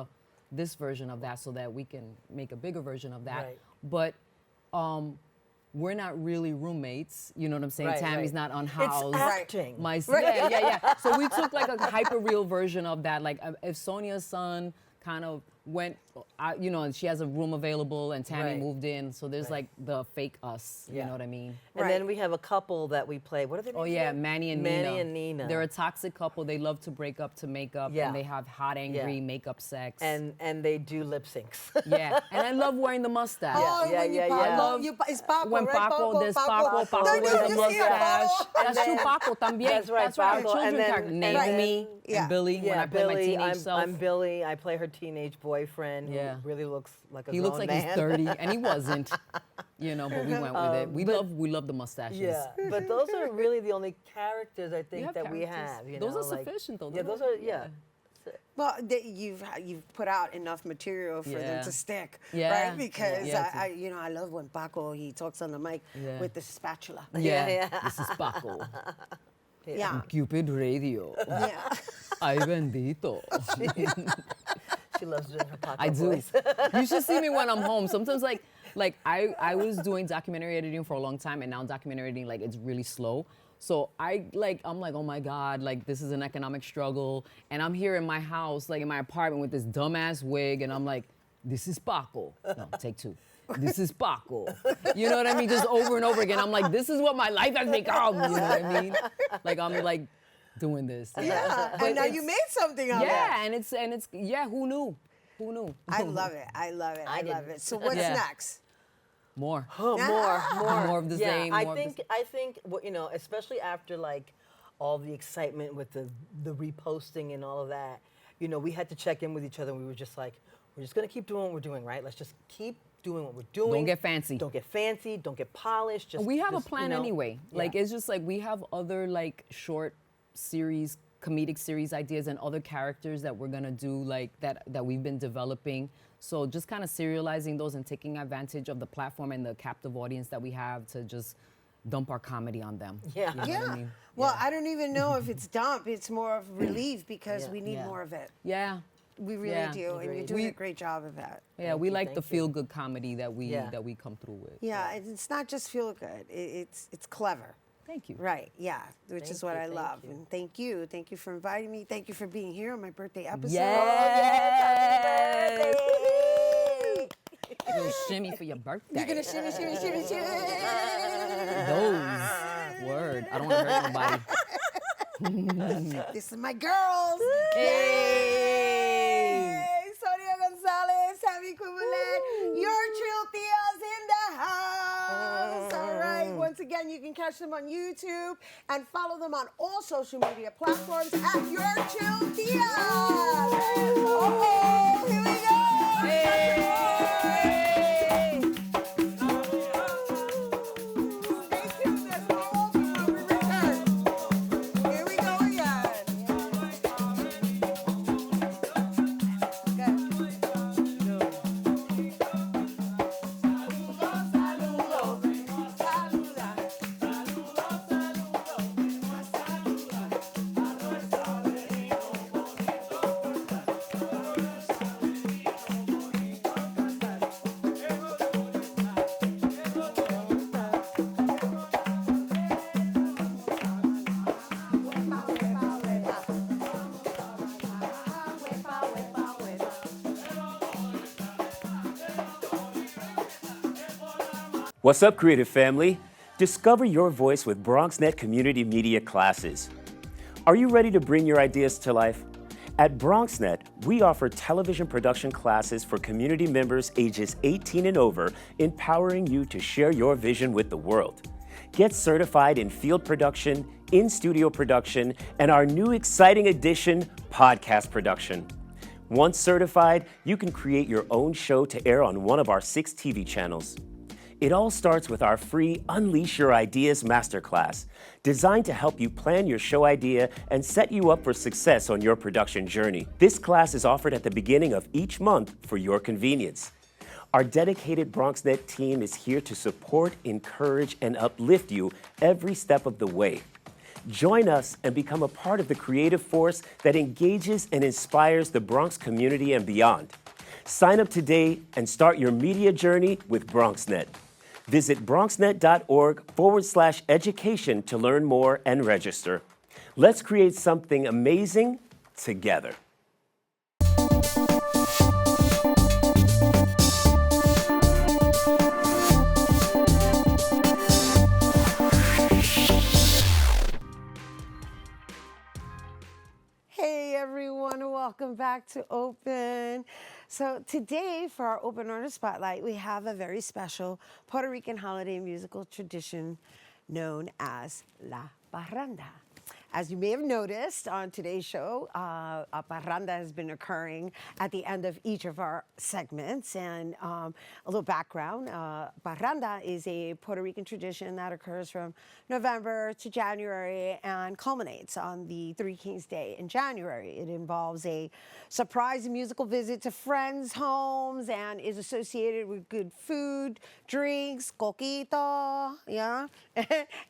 this version of that so that we can make a bigger version of that. Right. But we're not really roommates. You know what I'm saying? Right, Tammy's right. not unhoused. It's acting. Yeah. So we took like a hyper real version of that. Like if Sonia's son kind of went, you know, and she has a room available and Tammi moved in. So there's like the fake us. You know what I mean? And then we have a couple that we play. What are they? Oh yeah, Manny and Nina. Manny and Nina. They're a toxic couple. They love to break up to make up, and they have hot, angry makeup sex. And they do lip syncs. Yeah, and I love wearing the mustache. I love it's Paco, When right? Paco, there's Paco No, wears a you see it, mustache. Paco. That's true, Paco también. That's right, That's right. Paco. Children And then- character. and Naomi then- and Billy. When I play my Billy, teenage self. I'm Billy. I play her teenage boyfriend who really looks like a He looks like man. he's 30, and he wasn't. You know, but we went with it. We love the mustaches. Yeah, but those are really the only characters I think have that we characters. have. You Those know, are like- sufficient, though. Yeah, those are Well, you've put out enough material for them to stick, Yeah. right? Because Yeah. I love when Paco he talks on the mic with the spatula. Yeah. This is Paco. Yeah. Cupid Radio. Yeah. Ay bendito. She loves doing her Paco I do. voice. You should see me when I'm home. Sometimes like I was doing documentary editing for a long time, and now documentary editing, like, it's really slow. So I'm like, oh my God, like, this is an economic struggle. And I'm here in my house, like in my apartment with this dumbass wig, and I'm like, this is Paco. No, take two. This is Paco. You know what I mean? Just over and over again. I'm like, this is what my life has become. You know what I mean? Like, I'm like doing this. Yeah. And now you made something of it. Yeah, and it's who knew? Who knew? I love it. I love it. I love didn't. it. So what's Yeah. next? More. Oh, more. More of the Yeah, same. I more of the think well, you know, especially after like all the excitement with the reposting and all of that, you know, we had to check in with each other. And we were just like, we're just gonna keep doing what we're doing, right? Let's just keep doing what we're doing. Don't get fancy. Don't get fancy. Don't get polished. Just we have just, a plan you know, anyway. Like yeah. it's just like we have other like short series, comedic series ideas and other characters that we're gonna do like that we've been developing. So just kind of serializing those and taking advantage of the platform and the captive audience that we have to just dump our comedy on them. Yeah. You know what Yeah. I mean? Well, I don't even know if it's dump. It's more of relief because we need Yeah. more of it. Yeah. We really Yeah. do, and you're doing a great job of that. Yeah, we like the thank you. feel-good comedy that we come through with. Yeah, and it's not just feel good. It's clever. Thank you. Right, yeah, which is what I thank love. you. And thank you. Thank you for inviting me. Thank you for being here on my birthday episode. Yes. Yay! You're gonna shimmy for your birthday. You're gonna shimmy, shimmy, shimmy, shimmy. Those. Word. I don't want to hurt nobody. This is my girls. Hey. Yay! Sonia Gonzalez, Tammi Cubilette, your chill tias in the house. All right. Once again, you can catch them on YouTube and follow them on all social media platforms at your chill tias. Oh, here we go. Stay tuned as we open when we return. Here we go again. What's up, creative family? Discover your voice with Bronxnet community media classes. Are you ready to bring your ideas to life? At Bronxnet, we offer television production classes for community members ages 18 and over, empowering you to share your vision with the world. Get certified in field production, in-studio production, and our new exciting addition, podcast production. Once certified, you can create your own show to air on one of our 6 TV channels. It all starts with our free Unleash Your Ideas Masterclass, designed to help you plan your show idea and set you up for success on your production journey. This class is offered at the beginning of each month for your convenience. Our dedicated Bronxnet team is here to support, encourage, and uplift you every step of the way. Join us and become a part of the creative force that engages and inspires the Bronx community and beyond. Sign up today and start your media journey with Bronxnet. Visit bronxnet.org/education to learn more and register. Let's create something amazing together. Hey everyone, welcome back to Open. So today for our Open Artist Spotlight, we have a very special Puerto Rican holiday musical tradition known as La Parranda. As you may have noticed on today's show, a parranda has been occurring at the end of each of our segments. And a little background, parranda is a Puerto Rican tradition that occurs from November to January and culminates on the Three Kings Day in January. It involves a surprise musical visit to friends' homes and is associated with good food, drinks, coquito, yeah,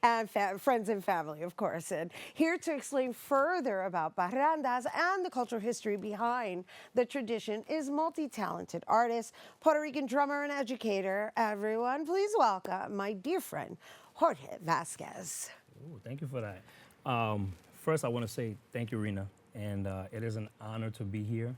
and friends and family, of course. And here to explain further about parrandas and the cultural history behind the tradition is multi-talented artist, Puerto Rican drummer and educator. Everyone, please welcome my dear friend, Jorge Vazquez. Ooh, thank you for that. First, I want to say thank you, Rhina, and it is an honor to be here.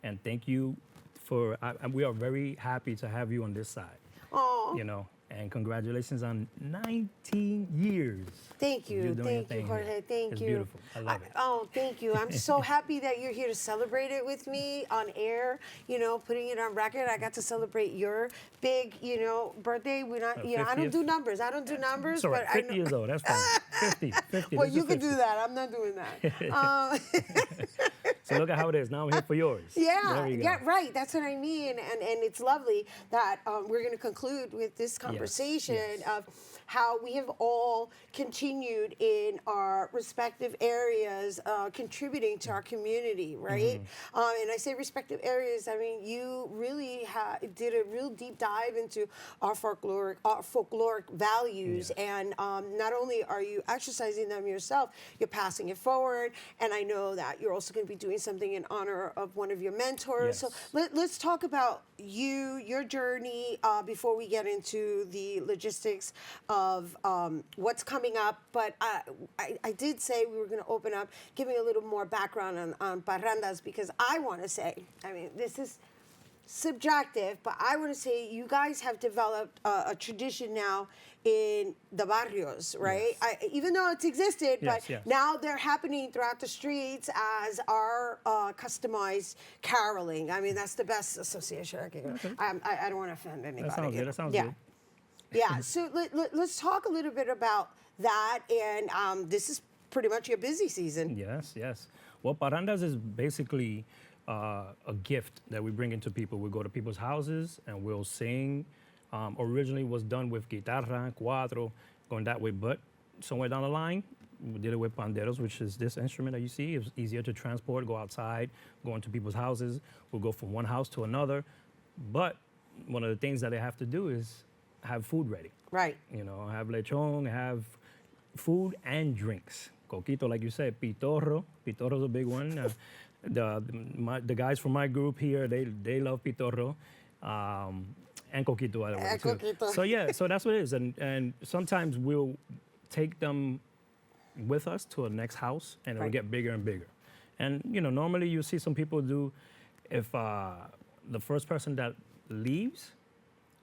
And thank you for, we are very happy to have you on this side. Oh, You know, And congratulations on 19 years. Thank You're you, doing your thank you, thing Jorge. here. Thank It's you. beautiful. I love it. Oh, thank you. I'm so happy that you're here to celebrate it with me on air. You know, putting it on record. I got to celebrate your big, you know, birthday. We're not, you know, I don't 50th. do numbers. I don't do numbers, It's all right. but I 50 know. years old. That's fine. 50. Well, This you is can 50. do that. I'm not doing that. So look at how it is. Now I'm here for yours. Yeah, There you go. yeah, right. That's what I mean, and it's lovely that we're going to conclude with this conversation of how we have all continued in our respective areas, contributing to our community, right? And I say respective areas. I mean, you really did a real deep dive into our folkloric values, and not only are you exercising them yourself, you're passing it forward. And I know that you're also going to be doing something in honor of one of your mentors. So let's talk about your journey before we get into the logistics of what's coming up. But I did say we were going to open up, giving a little more background on Parrandas, because I want to say, I mean, this is subjective, but I want to say you guys have developed a tradition now in the barrios, right? Even though it's existed, but now they're happening throughout the streets as our customized caroling. I mean, that's the best association I can get. I don't want to offend anybody. That sounds good. That sounds good. Yeah, so let's talk a little bit about that, and this is pretty much your busy season. Yes. Well, Parrandas is basically a gift that we bring into people. We go to people's houses and we'll sing. Originally was done with guitarra, cuatro, going that way, but somewhere down the line, we did it with panderos, which is this instrument that you see. It's easier to transport, go outside, go into people's houses. We'll go from one house to another. But one of the things that they have to do is have food ready. Right. You know, have lechon, have food and drinks. Coquito, like you said, pitorro. Pitorro's a big one. The guys from my group here, they love pitorro. And coquito, by the way, too. Coquito. So yeah, so that's what it is. And sometimes we'll take them with us to a next house, and it'll get bigger and bigger. And you know, normally you see some people do, if the first person that leaves,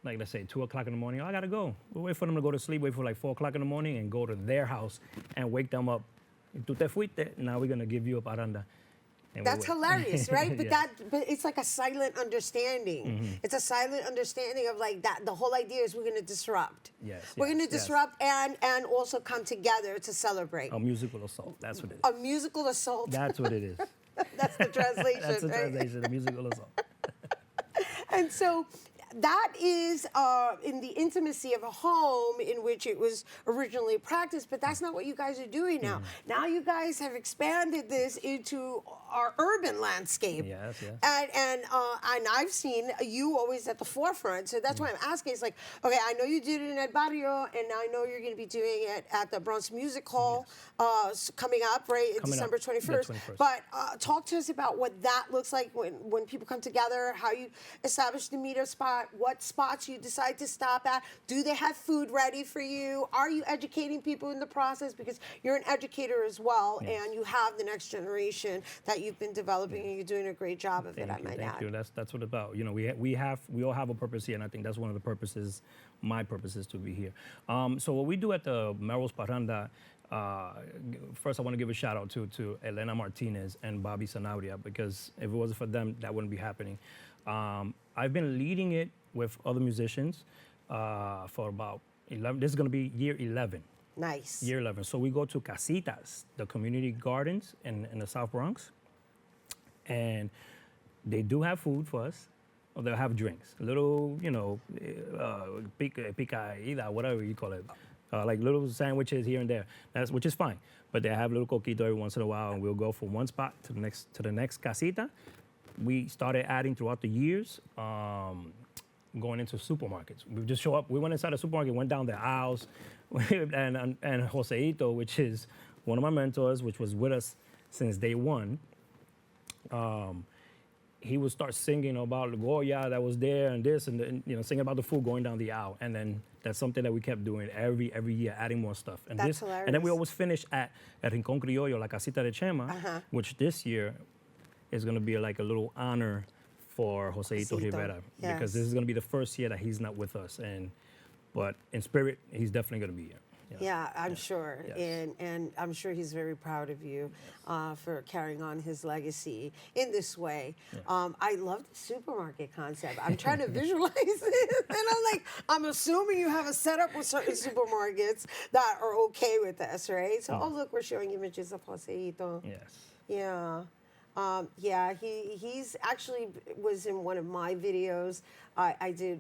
like let's say 2 o'clock in the morning, I gotta go. We'll wait for them to go to sleep, wait for like 4 o'clock in the morning, and go to their house and wake them up. Tú te fuiste, now we're gonna give you a parranda. That's hilarious, right? But but it's like a silent understanding. It's a silent understanding of like that. The whole idea is we're going to disrupt. We're going to disrupt and also come together to celebrate. A musical assault. That's what it is. A musical assault. That's what it is. That's the translation. That's the right? translation. A musical assault. And so that is in the intimacy of a home in which it was originally practiced, but that's not what you guys are doing now. Now you guys have expanded this into our urban landscape. Yes. And I've seen you always at the forefront, so that's why I'm asking. It's like, okay, I know you did it in El Barrio, and I know you're going to be doing it at the Bronx Music Hall coming up, right, December 21st. But talk to us about what that looks like when people come together, how you establish the meetup spot, what spots you decide to stop at. Do they have food ready for you? Are you educating people in the process? Because you're an educator as well, and you have the next generation that you've been developing, and you're doing a great job of it, I might add. Thank you. That's what it's about. You know, we all have a purpose here, and I think that's one of the purposes, my purpose is to be here. So what we do at the Melrose Parranda, first I want to give a shout out to Elena Martinez and Bobby Sanabria, because if it wasn't for them, that wouldn't be happening. I've been leading it with other musicians for about 11. This is going to be year 11. Nice. Year 11. So we go to casitas, the community gardens in the South Bronx, and they do have food for us. Or they'll have drinks, little, you know, picaída, whatever you call it, like little sandwiches here and there. Which is fine. But they have little coquito every once in a while, and we'll go from one spot to the next casita. We started adding throughout the years, going into supermarkets. We just show up. We went inside a supermarket, went down the aisles, and Joseito, which is one of my mentors, which was with us since day one. He would start singing about the Goya that was there and this, and you know, singing about the food going down the aisle. And then that's something that we kept doing every year, adding more stuff. And that's hilarious. And then we always finish at El Rincón Criollo, La Casita de Chema, which this year is going to be like a little honor for Joseito Rivera, because this is going to be the first year that he's not with us. And But in spirit, he's definitely going to be here. You know? Yeah, I'm sure. Yes. And I'm sure he's very proud of you for carrying on his legacy in this way. I love the supermarket concept. I'm trying to visualize it. And I'm assuming you have a setup with certain supermarkets that are okay with this, right? So, oh, look, we're showing images of Joseito. Yes. Yeah. He's actually was in one of my videos I did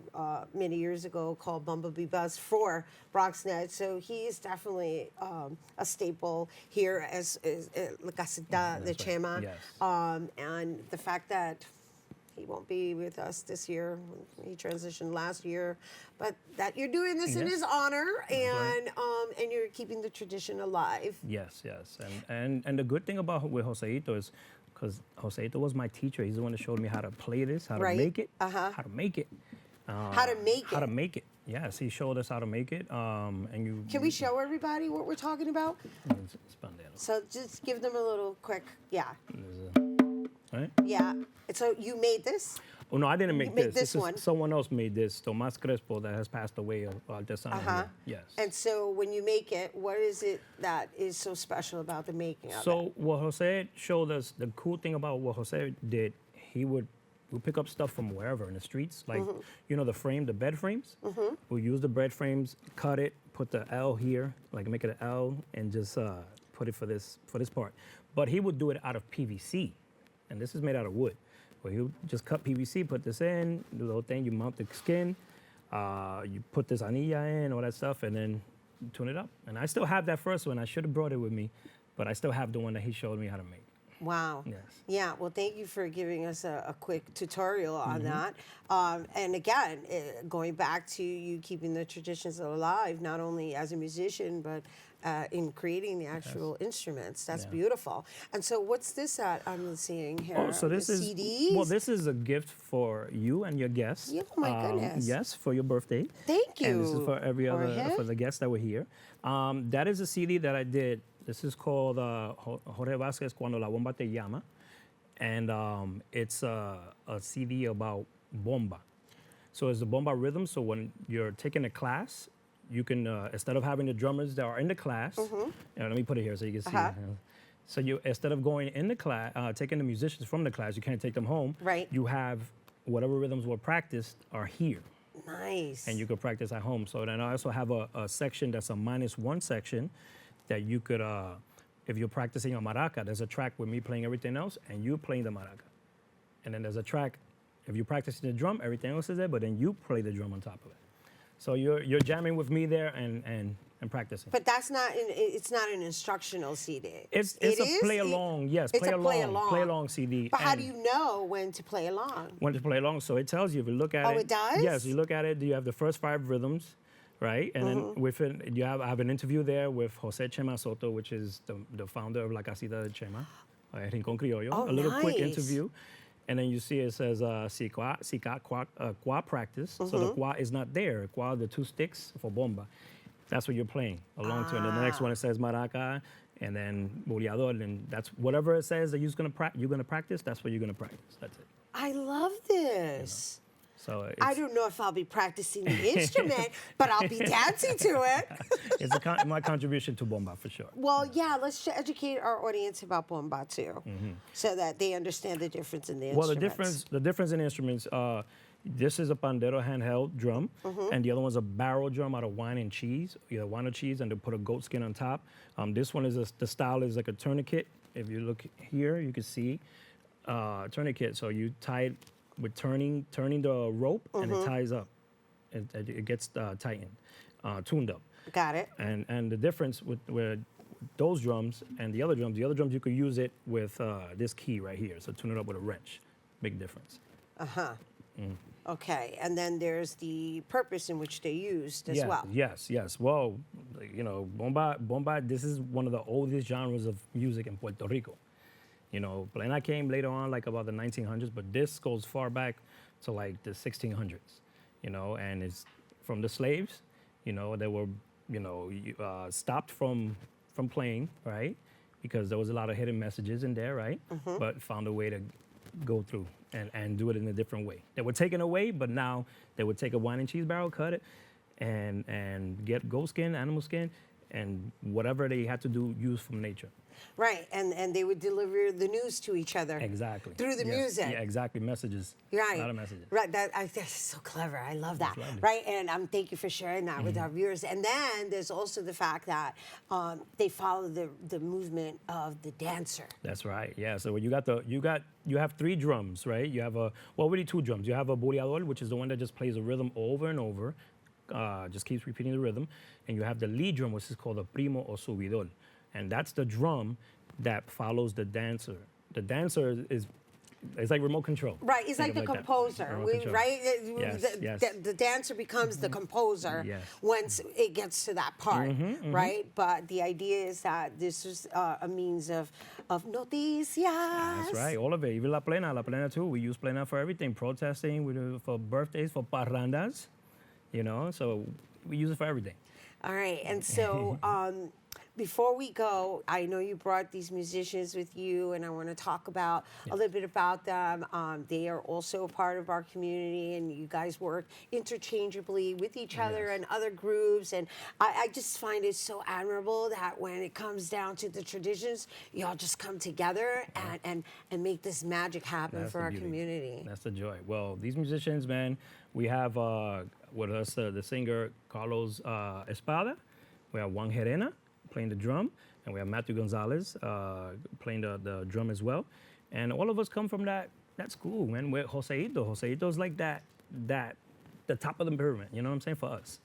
many years ago called Bumblebee Buzz for Bronxnet. So he's definitely a staple here as La Casita de Chema. Yes. And the fact that he won't be with us this year, he transitioned last year, but that you're doing this in his honor and you're keeping the tradition alive. Yes. And the good thing about with Joseito is, because Joseito was my teacher. He's the one that showed me how to play this, how to make it, how to make it. How to make it. How to make it. Yes, he showed us how to make it. And you. Can we show everybody what we're talking about? So just give them a little quick, Right? Yeah. So you made this? Oh, no, I didn't make this. This one. Someone else made this. Tomás Crespo, that has passed away, artesano. Yes. And so when you make it, what is it that is so special about the making of it? So what Jose showed us, the cool thing about what Jose did, we'll pick up stuff from wherever in the streets, like, you know, the bed frames. We'll use the bed frames, cut it, put the L here, like make it an L, and just put it for this part. But he would do it out of PVC, and this is made out of wood. Where you just cut PVC, put this in, do the whole thing, you mount the skin, you put this anilla in, all that stuff, and then tune it up. And I still have that first one. I should have brought it with me, but I still have the one that he showed me how to make. Wow. Yes. Yeah, well, thank you for giving us a quick tutorial on that. And again, going back to you keeping the traditions alive, not only as a musician, but in creating the actual instruments. That's beautiful. And so what's this that I'm seeing here? Oh, so this the is CDs? Well, this is a gift for you and your guests. Oh my goodness. Yes, for your birthday. Thank you. And this is for every other Jorge. for the guests that were here. That is a CD that I did. This is called Jorge Vazquez Cuando la Bomba Te Llama, and it's a CD about bomba. So it's the bomba rhythm. So when you're taking a class, you can instead of having the drummers that are in the class, let me put it here so you can see. So you instead of going in the class, taking the musicians from the class, you can't take them home. Right. You have whatever rhythms were practiced are here. Nice. And you could practice at home. So then I also have a section that's a -1 section that you could, if you're practicing on maraca, there's a track with me playing everything else and you playing the maraca. And then there's a track, if you're practicing the drum, everything else is there, but then you play the drum on top of it. So you're jamming with me there and practicing. But that's not, it's not an instructional CD. It's a play along, yes, it's play a along, play along CD. But how do you know when to play along? When to play along, so it tells you if you look at it. Oh, it does? Yes, you look at it, you have the first 5 rhythms, right? And then within, I have an interview there with Jose Chema Soto, which is the founder of La Casita de Chema, Rincón Criollo. Oh, a little quick nice. interview. And then you see it says si qua practice. So the qua is not there. Qua, the 2 sticks for bomba. That's what you're playing along to. And then the next one it says maraca, and then boleador, and that's whatever it says that you're gonna practice. That's what you're gonna practice. That's it. I love this. So I don't know if I'll be practicing the instrument, but I'll be dancing to it. It's my contribution to bomba for sure. Well, yeah, let's educate our audience about bomba too, so that they understand the difference in the instruments. Well, the difference in instruments. This is a pandero handheld drum, and the other one's a barrel drum out of wine and cheese, either wine or cheese, and they put a goat skin on top. This one is the style is like a tourniquet. If you look here, you can see tourniquet. So you tie it with turning the rope, and it ties up. It gets tightened, tuned up. Got it. And the difference with those drums and the other drums you could use it with this key right here. So tune it up with a wrench. Big difference. Okay, and then there's the purpose in which they used as well. Yes. Well, you know, bomba. This is one of the oldest genres of music in Puerto Rico. You know, plena came later on, like about the 1900s, but this goes far back to like the 1600s. You know, and it's from the slaves. You know, they were, stopped from playing, right? Because there was a lot of hidden messages in there, right? But found a way to go through and do it in a different way. They were taken away, but now they would take a wine and cheese barrel, cut it, and get goat skin, animal skin, and whatever they had to do, use from nature. Right, and they would deliver the news to each other. Exactly. Through the music. Yeah, exactly. Messages. Right. A lot of messages. Right. That's so clever. I love that. lovely. Right. And thank you for sharing that with our viewers. And then there's also the fact that they follow the movement of the dancer. That's right. Yeah. So you have 3 drums, right? You have really 2 drums. You have a boleador, which is the one that just plays a rhythm over and over, just keeps repeating the rhythm, and you have the lead drum, which is called a primo or subidor, and that's the drum that follows the dancer. The dancer is like remote control. Right, it's like the composer, right? Yes. The dancer becomes the composer Yes. once it gets to that part, right? But the idea is that this is a means of noticias. That's right, all of it. Even La Plena too. We use Plena for everything, protesting, we do it for birthdays, for parrandas, so we use it for everything. All right, and so before we go, I know you brought these musicians with you, and I want to talk about a little bit about them. They are also a part of our community, and you guys work interchangeably with each other and other groups. And I just find it so admirable that when it comes down to the traditions, y'all just come together and make this magic happen for our community. That's the joy. Well, these musicians, man, we have with us the singer Carlos Espada. We have Juan Gerena playing the drum, and we have Matthew Gonzalez playing the drum as well. And all of us come from that school, man. We're Joseito. Joseito's like that, the top of the pyramid, you know what I'm saying, for us,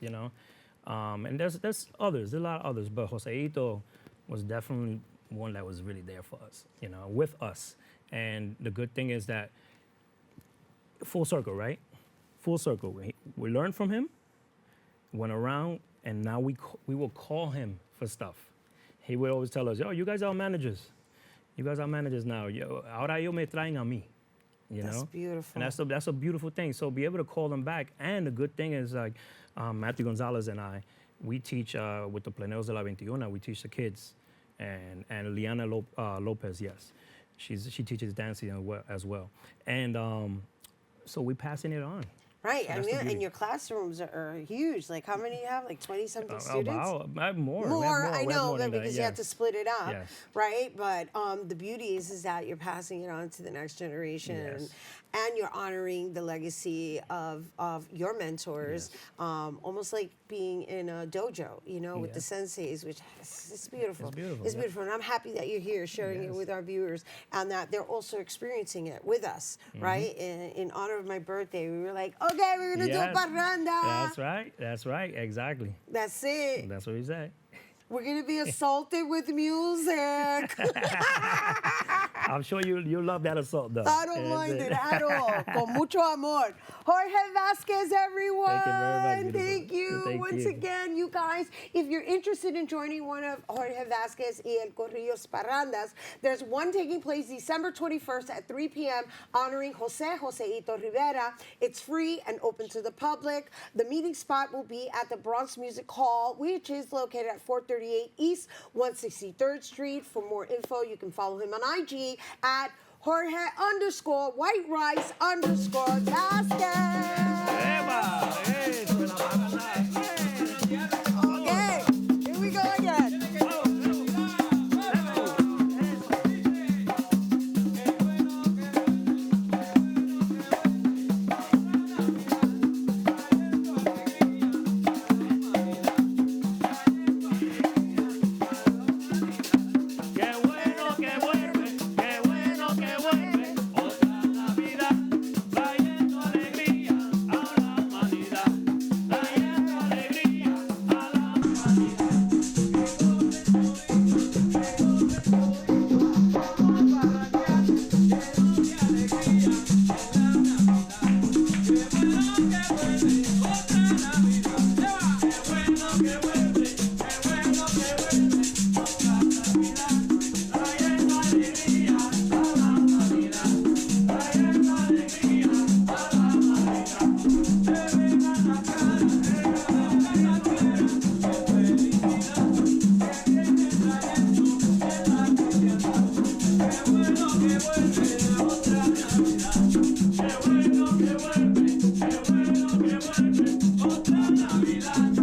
And there's others, there's a lot of others, but Joseito was definitely one that was really there for us, with us. And the good thing is that full circle, right? Full circle. We learned from him, went around, and now we will call him for stuff. He would always tell us, yo, you guys are managers. You guys are managers now. Yo, ahora ellos me traen a mí. That's beautiful. And that's a beautiful thing. So be able to call them back. And the good thing is, like, Matthew Gonzalez and I, we teach with the Pleneros de la 21, we teach the kids. And Liana Lopez, yes. She teaches dancing as well. And so we're passing it on. Right, and your classrooms are huge. Like, how many do you have? Like 20-something students? I have more. I know, because you have to split it up, yes. right? But the beauty is that you're passing it on to the next generation, yes. and you're honoring the legacy of your mentors, yes. Almost like being in a dojo, with the senseis, which it's beautiful. It's beautiful, and I'm happy that you're here sharing it with our viewers, and that they're also experiencing it with us, right? In honor of my birthday, we were like, okay, we're gonna do a parranda. That's right, exactly. That's it. That's what he said. We're gonna be assaulted with music. I'm sure you love that assault, though. I don't mind it at all. Con mucho amor. Jorge Vazquez, everyone. Thank you very much. Thank you. Once again, you guys, if you're interested in joining one of Jorge Vazquez y El Corrillo's Parrandas, there's one taking place December 21st at 3 p.m. honoring Joseito Rivera. It's free and open to the public. The meeting spot will be at the Bronx Music Hall, which is located at 438 East 163rd Street. For more info, you can follow him on IG at Jorge_White_Rice_Vazquez. Okay, here we go again. Qué bueno que vuelve otra Navidad.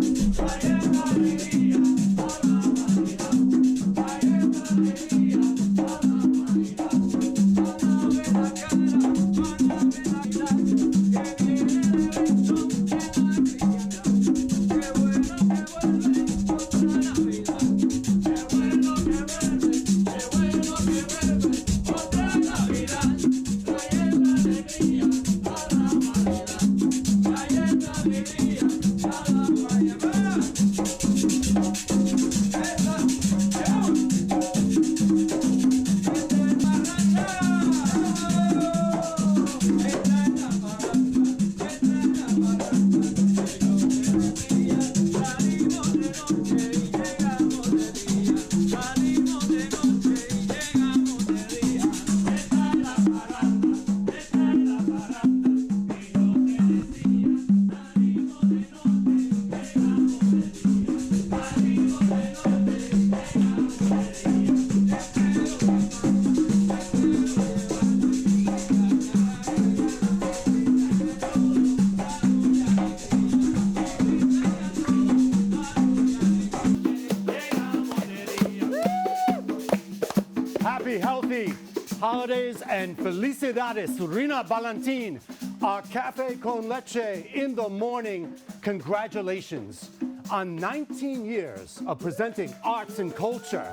holidays, and felicidades, Rhina Valentin, our Cafe con Leche in the morning. Congratulations on 19 years of presenting arts and culture,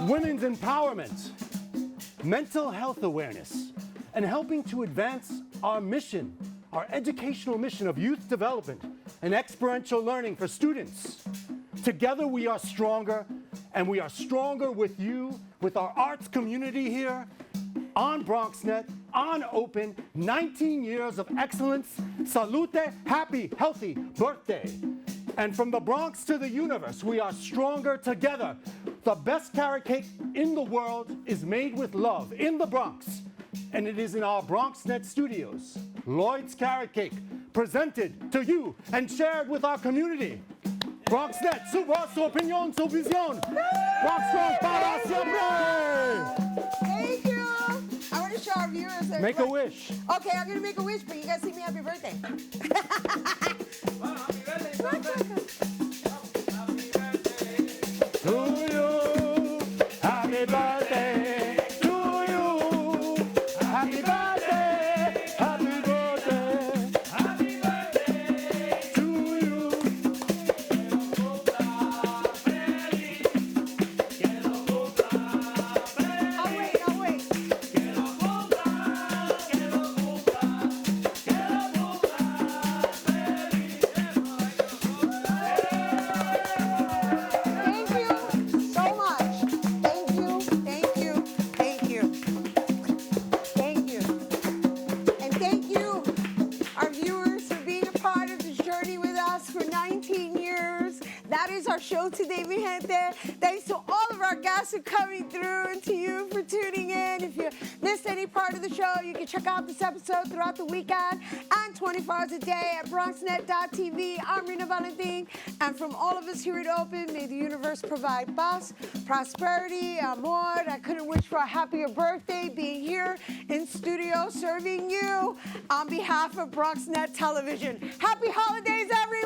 women's empowerment, mental health awareness, and helping to advance our mission, our educational mission of youth development and experiential learning for students. Together we are stronger, and we are stronger with you, with our arts community here, on Bronxnet, on Open, 19 years of excellence. Salute, happy, healthy birthday. And from the Bronx to the universe, we are stronger together. The best carrot cake in the world is made with love in the Bronx. And it is in our Bronxnet studios. Lloyd's Carrot Cake, presented to you and shared with our community. Bronxnet, su voz, su opinión, su visión. Bronx strong para siempre. Thank you. I want to show our viewers. Make a wish. Okay, I'm going to make a wish, but you guys sing me happy birthday. To you, happy birthday. To you, happy birthday. Happy birthday. Happy birthday. To you. I'll wait. Thank you so much. Thank you. And thank you, our viewers, for being a part of this journey with us for 19 years. That is our show today, mi gente. Thanks to all of our guests for coming through and to you for tuning in. If you missed any part of the show, you can check out this episode throughout the weekend and 24 hours a day at Bronxnet.tv. I'm Rhina Valentin, and from all of us here at Open, may the universe provide paz, prosperity, amor. I couldn't wish for a happier birthday being here in studio serving you on behalf of Bronxnet Television. Happy holidays, everyone!